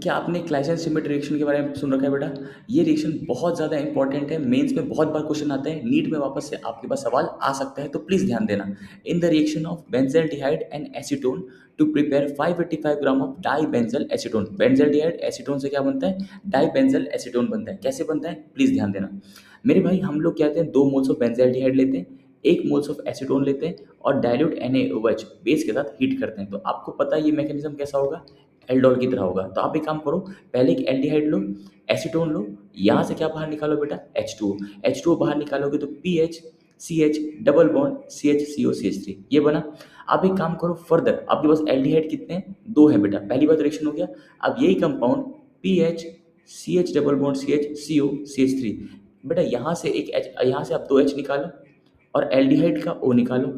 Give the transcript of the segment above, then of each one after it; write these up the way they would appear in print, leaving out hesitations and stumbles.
क्या आपने क्लाइसियस symmetry reaction के बारे में सुन रखा है बेटा? ये रिएक्शन बहुत ज़्यादा इंपॉर्टेंट है, मेंस में बहुत बार क्वेश्चन आता है, नीट में वापस से आपके पास सवाल आ सकता है, तो प्लीज़ ध्यान देना। In the reaction of benzaldehyde and acetone to prepare 585 gram of dibenzal acetone. Benzaldehyde acetone से क्या बनता है? डाई बेंजल एसीटोन बनता है। कैसे बनता है? प्लीज़ ध्यान देना। मेरे भाई हम लोग क्या करते हैं, 2 मोल्स ऑफ बेंजल्डिहाइड लेते हैं, 1 मोल्स ऑफ एसीटोन लेते हैं और डाइल्यूट NaOH बेस के साथ हीट करते हैं। तो आपको पता है ये मैकेनिज्म कैसा होगा? एल्डोल की तरह होगा। तो आप एक काम करो, पहले एक एल्डिहाइड लो, एसीटोन लो, यहाँ से क्या बाहर निकालो बेटा? H2O। H2O बाहर निकालोगे तो PH CH double bond CHCO CH3 ये बना। अब एक काम करो फर्दर, आपके पास एल्डिहाइड कितने हैं? 2 है बेटा, पहली बार रिएक्शन हो गया। अब यही compound PH CH double bond CHCO CH3 बेटा, यहाँ से एक H, यहाँ से आप 2 H निकालो और एल्डिहाइड का O निकालो,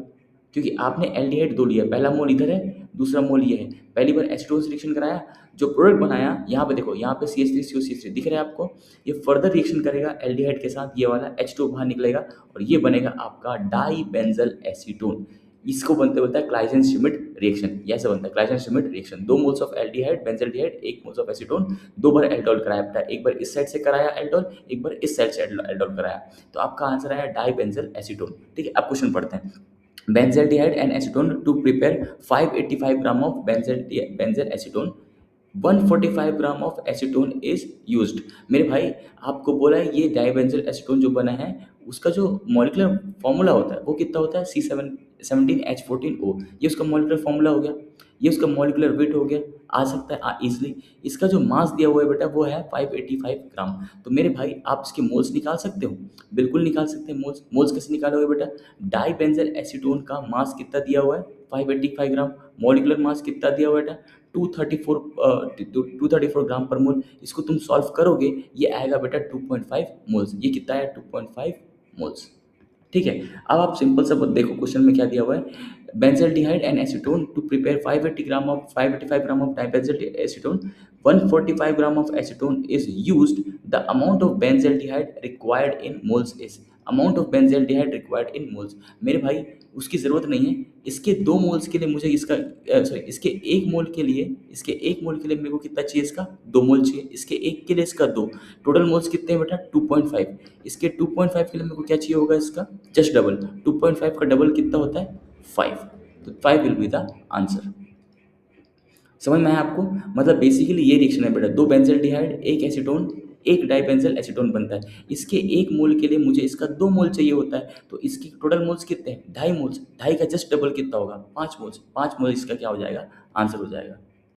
क्योंकि आपने एल्डिहाइड 2 लिया, पहला मोल इधर है, दूसरा मोल ये है। पहली बार एसीटोन से रिएक्शन कराया, जो प्रोडक्ट बनाया यहाँ पे देखो, यहाँ पे CH3COCH3 दिख रहा है आपको। ये फर्दर रिएक्शन करेगा एल्डिहाइड के साथ, ये वाला H2 बाहर निकलेगा और ये बनेगा आपका डाई बेंजल एसीटोन। इसको बोलता है क्लाइसेंस श्मिट रिएक्शन। ये ऐसा बनता है Claisen Schmidt reaction. 2 moles of aldehyde benzaldehyde, 1 moles of acetone, 2 बार एल्डोल कराया बेटा, एक बार इस साइड से कराया एल्डोल, एक बार इस साइड से एल्डोल कराया। तो आपका आंसर आया डाई बेंजल एसीटोन। ठीक है, अब क्वेश्चन पढ़ते हैं। Benzaldehyde and acetone to prepare 585 gram of benzyl acetone, 145 gram of acetone is used. मेरे भाई आपको बोला है ये डाइबेंजल एसीटोन जो बना है उसका जो मॉलिक्यूलर फॉर्मूला होता है वो कितना होता है? C17H14O। ये उसका मॉलिक्यूलर फॉर्मूला हो गया, ये उसका मॉलिक्यूलर वेट हो गया, आ सकता है इजिली। इसका जो मास दिया हुआ है बेटा वो है 585 ग्राम। तो मेरे भाई आप इसके मोल्स निकाल सकते हो, बिल्कुल निकाल सकते हैं मोल्स। मोल्स कैसे निकालोगे बेटा? डाइबेंजल एसीटोन का मास कितना दिया हुआ है? 585 ग्राम। मॉलिक्यूलर मास कितना दिया हुआ है बेटा? 234 ग्राम पर मोल। इसको तुम सॉल्व करोगे, ये आएगा बेटा 2.5 मोल्स। ये कितना है? 2.5 मोल्स। ठीक है, अब आप सिंपल सा देखो क्वेश्चन में क्या दिया हुआ है। Benzaldehyde and acetone to prepare 585 gram of dibenzal acetone, 145 gram of acetone is used. The amount of benzaldehyde required in moles is. Amount of benzaldehyde required in moles. मेरे भाई उसकी ज़रूरत नहीं है, इसके 2 मोल्स के लिए मुझे इसका सॉरी इसके 1 मोल के लिए, इसके 1 मोल के लिए मेरे को कितना चाहिए? इसका 2 मोल चाहिए। इसके 1 के लिए इसका 2, टोटल मोल्स कितने हैं बेटा? 2.5। इसके 2.5 के लिए मेरे को क्या चाहिए होगा? इसका जस्ट डबल। 2.5 का डबल कितना होता है? 5। तो 5 विल बी द आंसर। समझ में आया आपको? मतलब बेसिकली ये रिएक्शन है बेटा, 2 बेंजल्डिहाइड, 1 एसीटोन, 1 डाइबेंजल एसीटोन बनता है। इसके 1 मोल के लिए मुझे इसका 2 मोल चाहिए होता है, तो इसके टोटल मोल्स कितने हैं? 2.5 मोल्स। 2.5 का जस्ट डबल कितना होगा? 5 मोल्स। 5 मोल इसका क्या हो जाएगा? आंसर हो जाएगा।